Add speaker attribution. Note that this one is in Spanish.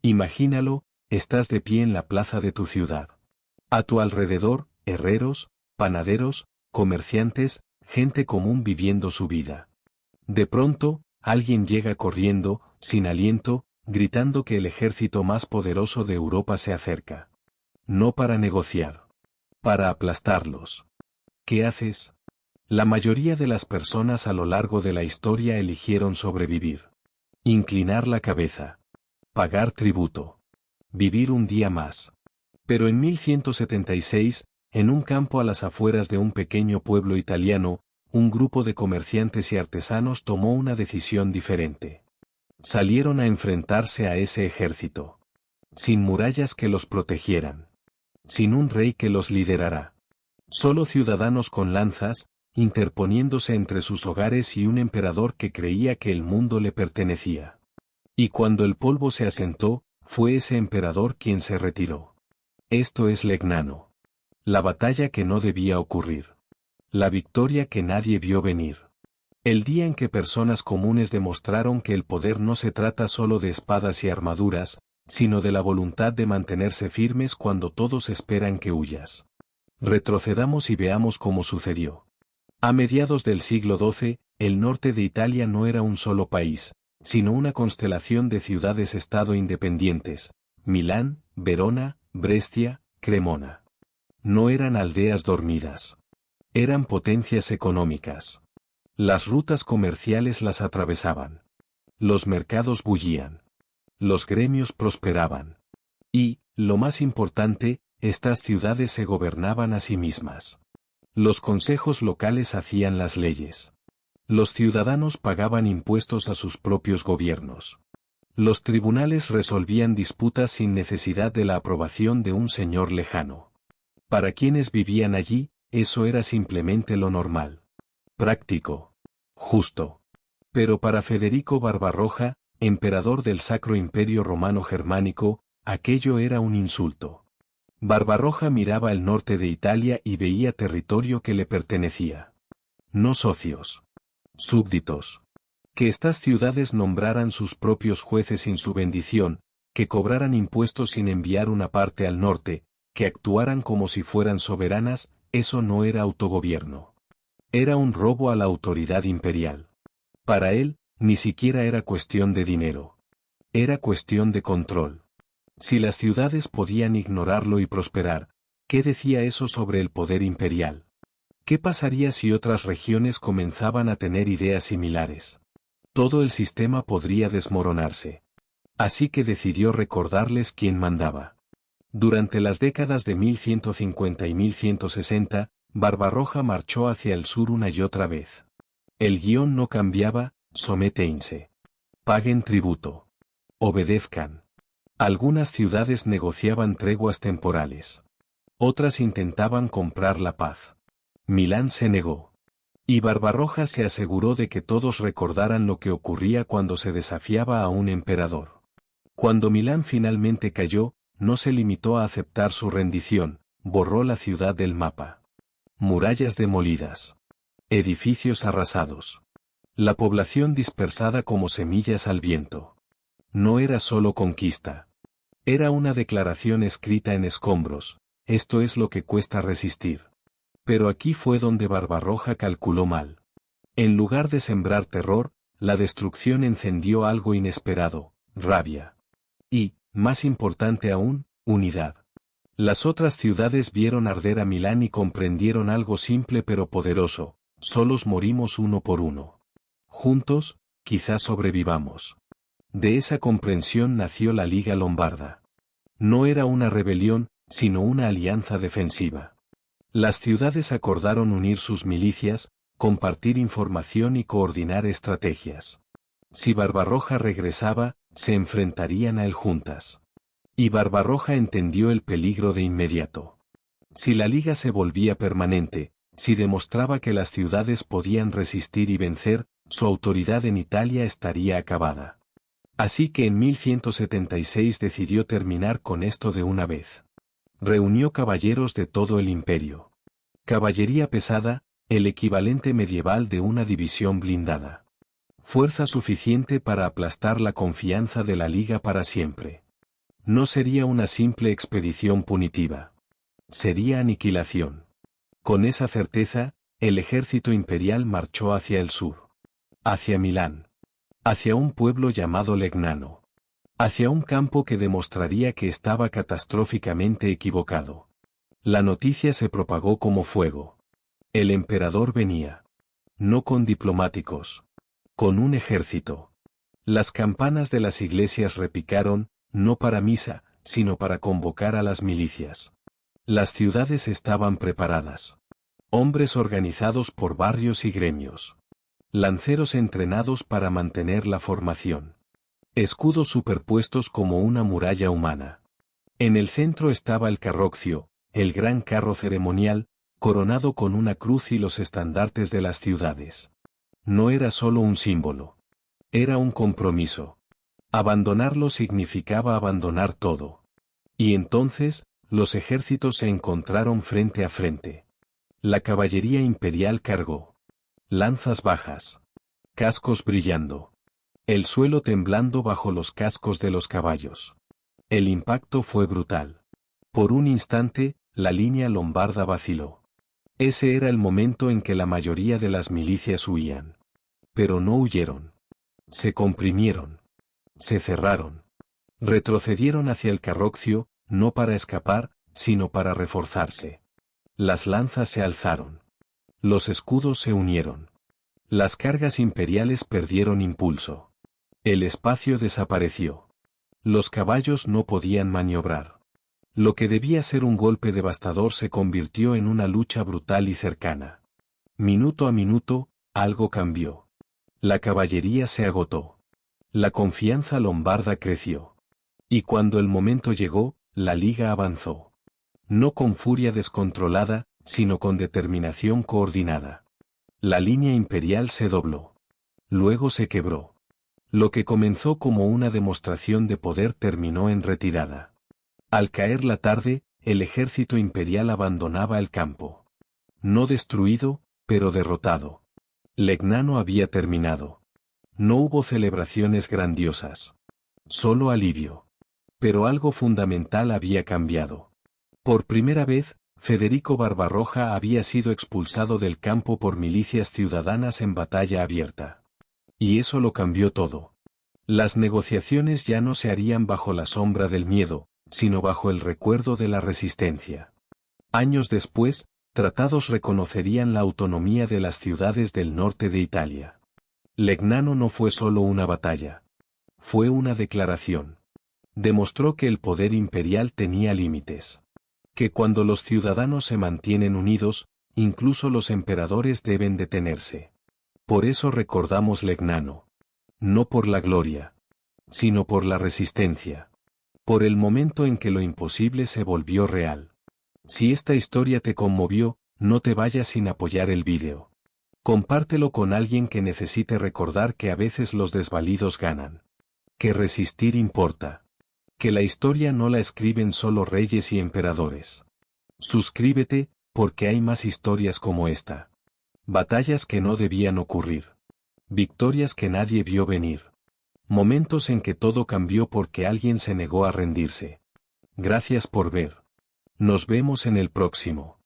Speaker 1: Imagínalo, estás de pie en la plaza de tu ciudad. A tu alrededor, herreros, panaderos, comerciantes, gente común viviendo su vida. De pronto, alguien llega corriendo, sin aliento, gritando que el ejército más poderoso de Europa se acerca. No para negociar. Para aplastarlos. ¿Qué haces? La mayoría de las personas a lo largo de la historia eligieron sobrevivir. Inclinar la cabeza. Pagar tributo. Vivir un día más. Pero en 1176, en un campo a las afueras de un pequeño pueblo italiano, un grupo de comerciantes y artesanos tomó una decisión diferente. Salieron a enfrentarse a ese ejército. Sin murallas que los protegieran. Sin un rey que los liderara. Solo ciudadanos con lanzas, interponiéndose entre sus hogares y un emperador que creía que el mundo le pertenecía. Y cuando el polvo se asentó, fue ese emperador quien se retiró. Esto es Legnano. La batalla que no debía ocurrir. La victoria que nadie vio venir. El día en que personas comunes demostraron que el poder no se trata solo de espadas y armaduras, sino de la voluntad de mantenerse firmes cuando todos esperan que huyas. Retrocedamos y veamos cómo sucedió. A mediados del siglo XII, el norte de Italia no era un solo país, sino una constelación de ciudades-estado independientes: Milán, Verona, Brescia, Cremona. No eran aldeas dormidas. Eran potencias económicas. Las rutas comerciales las atravesaban. Los mercados bullían. Los gremios prosperaban. Y, lo más importante, estas ciudades se gobernaban a sí mismas. Los consejos locales hacían las leyes. Los ciudadanos pagaban impuestos a sus propios gobiernos. Los tribunales resolvían disputas sin necesidad de la aprobación de un señor lejano. Para quienes vivían allí, eso era simplemente lo normal. Práctico. Justo. Pero para Federico Barbarroja, emperador del Sacro Imperio Romano Germánico, aquello era un insulto. Barbarroja miraba el norte de Italia y veía territorio que le pertenecía. No socios. Súbditos. Que estas ciudades nombraran sus propios jueces sin su bendición, que cobraran impuestos sin enviar una parte al norte, que actuaran como si fueran soberanas, eso no era autogobierno. Era un robo a la autoridad imperial. Para él, ni siquiera era cuestión de dinero. Era cuestión de control. Si las ciudades podían ignorarlo y prosperar, ¿qué decía eso sobre el poder imperial? ¿Qué pasaría si otras regiones comenzaban a tener ideas similares? Todo el sistema podría desmoronarse. Así que decidió recordarles quién mandaba. Durante las décadas de 1150 y 1160, Barbarroja marchó hacia el sur una y otra vez. El guión no cambiaba: sométense. Paguen tributo. Obedezcan. Algunas ciudades negociaban treguas temporales. Otras intentaban comprar la paz. Milán se negó. Y Barbarroja se aseguró de que todos recordaran lo que ocurría cuando se desafiaba a un emperador. Cuando Milán finalmente cayó, no se limitó a aceptar su rendición, borró la ciudad del mapa. Murallas demolidas. Edificios arrasados. La población dispersada como semillas al viento. No era solo conquista. Era una declaración escrita en escombros: esto es lo que cuesta resistir. Pero aquí fue donde Barbarroja calculó mal. En lugar de sembrar terror, la destrucción encendió algo inesperado: rabia. Y, más importante aún, unidad. Las otras ciudades vieron arder a Milán y comprendieron algo simple pero poderoso: solos morimos uno por uno. Juntos, quizás sobrevivamos. De esa comprensión nació la Liga Lombarda. No era una rebelión, sino una alianza defensiva. Las ciudades acordaron unir sus milicias, compartir información y coordinar estrategias. Si Barbarroja regresaba, se enfrentarían a él juntas. Y Barbarroja entendió el peligro de inmediato. Si la liga se volvía permanente, si demostraba que las ciudades podían resistir y vencer, su autoridad en Italia estaría acabada. Así que en 1176 decidió terminar con esto de una vez. Reunió caballeros de todo el imperio. Caballería pesada, el equivalente medieval de una división blindada. Fuerza suficiente para aplastar la confianza de la liga para siempre. No sería una simple expedición punitiva. Sería aniquilación. Con esa certeza, el ejército imperial marchó hacia el sur. Hacia Milán. Hacia un pueblo llamado Legnano. Hacia un campo que demostraría que estaba catastróficamente equivocado. La noticia se propagó como fuego. El emperador venía. No con diplomáticos. Con un ejército. Las campanas de las iglesias repicaron, no para misa, sino para convocar a las milicias. Las ciudades estaban preparadas. Hombres organizados por barrios y gremios. Lanceros entrenados para mantener la formación. Escudos superpuestos como una muralla humana. En el centro estaba el carroccio, el gran carro ceremonial, coronado con una cruz y los estandartes de las ciudades. No era solo un símbolo. Era un compromiso. Abandonarlo significaba abandonar todo. Y entonces, los ejércitos se encontraron frente a frente. La caballería imperial cargó. Lanzas bajas. Cascos brillando. El suelo temblando bajo los cascos de los caballos. El impacto fue brutal. Por un instante, la línea lombarda vaciló. Ese era el momento en que la mayoría de las milicias huían. Pero no huyeron. Se comprimieron. Se cerraron. Retrocedieron hacia el carroccio, no para escapar, sino para reforzarse. Las lanzas se alzaron. Los escudos se unieron. Las cargas imperiales perdieron impulso. El espacio desapareció. Los caballos no podían maniobrar. Lo que debía ser un golpe devastador se convirtió en una lucha brutal y cercana. Minuto a minuto, algo cambió. La caballería se agotó. La confianza lombarda creció. Y cuando el momento llegó, la liga avanzó. No con furia descontrolada, sino con determinación coordinada. La línea imperial se dobló. Luego se quebró. Lo que comenzó como una demostración de poder terminó en retirada. Al caer la tarde, el ejército imperial abandonaba el campo. No destruido, pero derrotado. Legnano había terminado. No hubo celebraciones grandiosas. Solo alivio. Pero algo fundamental había cambiado. Por primera vez, Federico Barbarroja había sido expulsado del campo por milicias ciudadanas en batalla abierta. Y eso lo cambió todo. Las negociaciones ya no se harían bajo la sombra del miedo, sino bajo el recuerdo de la resistencia. Años después, tratados reconocerían la autonomía de las ciudades del norte de Italia. Legnano no fue solo una batalla. Fue una declaración. Demostró que el poder imperial tenía límites. Que cuando los ciudadanos se mantienen unidos, incluso los emperadores deben detenerse. Por eso recordamos Legnano. No por la gloria, sino por la resistencia. Por el momento en que lo imposible se volvió real. Si esta historia te conmovió, no te vayas sin apoyar el vídeo. Compártelo con alguien que necesite recordar que a veces los desvalidos ganan. Que resistir importa. Que la historia no la escriben solo reyes y emperadores. Suscríbete, porque hay más historias como esta. Batallas que no debían ocurrir. Victorias que nadie vio venir. Momentos en que todo cambió porque alguien se negó a rendirse. Gracias por ver. Nos vemos en el próximo.